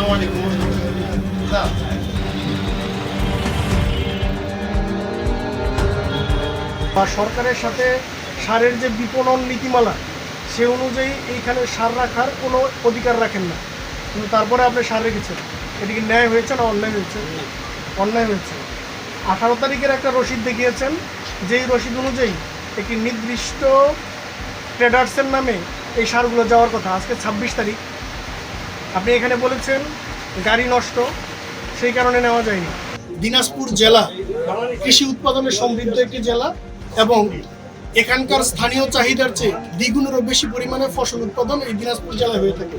আসসালামু আলাইকুম। বা সরকারের সাথে সারের যে বিপণন নীতিমালা সে অনুযায়ী এইখানে সার রাখার কোনো অধিকার রাখেন না, কিন্তু তারপরে আপনি সার রেখেছেন। এটা কি ন্যায় হয়েছে না অন্যায় হয়েছে? অন্যায় হয়েছে। 18 তারিখের একটা রসিদ দেখিয়েছেন, যেই রসিদ অনুযায়ী একটি নির্দিষ্ট ট্রেডার্সের নামে এই সারগুলো যাওয়ার কথা। আজকে 26 তারিখ, আপনি এখানে বলেছেন গাড়ি নষ্ট, সেই কারণে নেওয়া যায়নি। দিনাজপুর জেলা কৃষি উৎপাদনে সমৃদ্ধ একটি জেলা এবং এখানকার স্থানীয় চাহিদার চেয়ে দ্বিগুণেরও বেশি পরিমাণে ফসল উৎপাদন এই দিনাজপুর জেলায় হয়ে থাকে।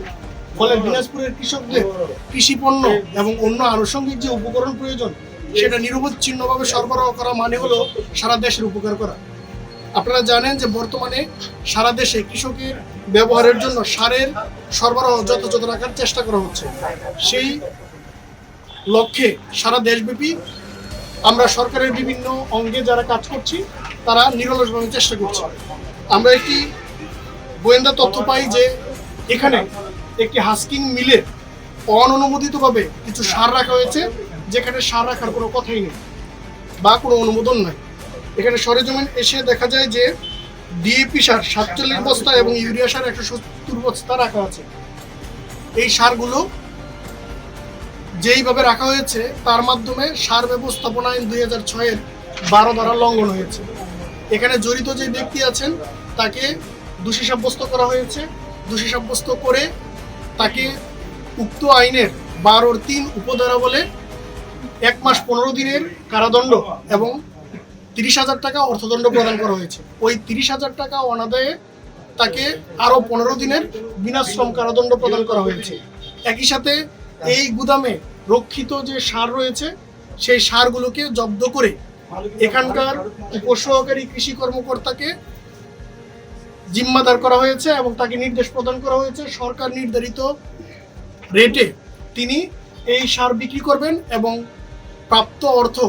ফলে দিনাজপুরের কৃষকদের কৃষি পণ্য এবং অন্য আনুষঙ্গিক যে উপকরণ প্রয়োজন সেটা নিরবচ্ছিন্নভাবে সরবরাহ করা মানে হলো সারা দেশের উপকার করা। আপনারা জানেন যে বর্তমানে সারা দেশে কৃষকের ব্যবহারের জন্য সারের সরবরাহ যথাযথ রাখার চেষ্টা করা হচ্ছে। সেই লক্ষ্যে সারা দেশব্যাপী আমরা সরকারের বিভিন্ন অঙ্গে যারা কাজ করছি তারা নিরলসভাবে চেষ্টা করছে। আমরা একটি গোয়েন্দা তথ্য পাই যে এখানে একটি হাস্কিং মিলে অননুমোদিতভাবে কিছু সার রাখা হয়েছে, যেখানে সার রাখার কোনো কথাই নেই বা কোনো অনুমোদন নাই। এখানে সরেজমিন এসে দেখা যায় যে ডিএপি সার 47 বস্তা এবং ইউরিয়া সার 170 বস্তা রাখা আছে। এই সারগুলো যেইভাবে রাখা হয়েছে তার মাধ্যমে সার ব্যবস্থাপনা আইন 2006-এর 12 ধারা লঙ্ঘন হয়েছে। এখানে জড়িত যে ব্যক্তি আছেন তাকে দোষী সাব্যস্ত করা হয়েছে। দোষী সাব্যস্ত করে তাকে উক্ত আইনের 12-3 উপধারা বলে 1 মাস 15 দিনের কারাদণ্ড এবং 30,000 টাকা অর্থদণ্ড প্রদান করা হয়েছে। ওই 30,000 টাকা অনাদায়ে তাকে আরও 15 দিনের বিনাশ্রম কারাদণ্ড প্রদান করা হয়েছে। একই সাথে এই গুদামে রক্ষিত যে সার রয়েছে সেই সারগুলোকে জব্দ করে এখানকার উপসহকারী কৃষি কর্মকর্তাকে জিম্মাদার করা হয়েছে এবং তাকে নির্দেশ প্রদান করা হয়েছে সরকার নির্ধারিত রেটে তিনি এই সার বিক্রি করবেন এবং প্রাপ্ত অর্থ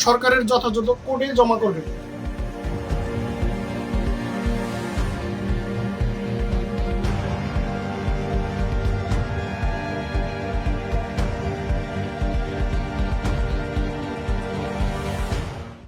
সরকারের যথাযথ কোডে জমা করবেন।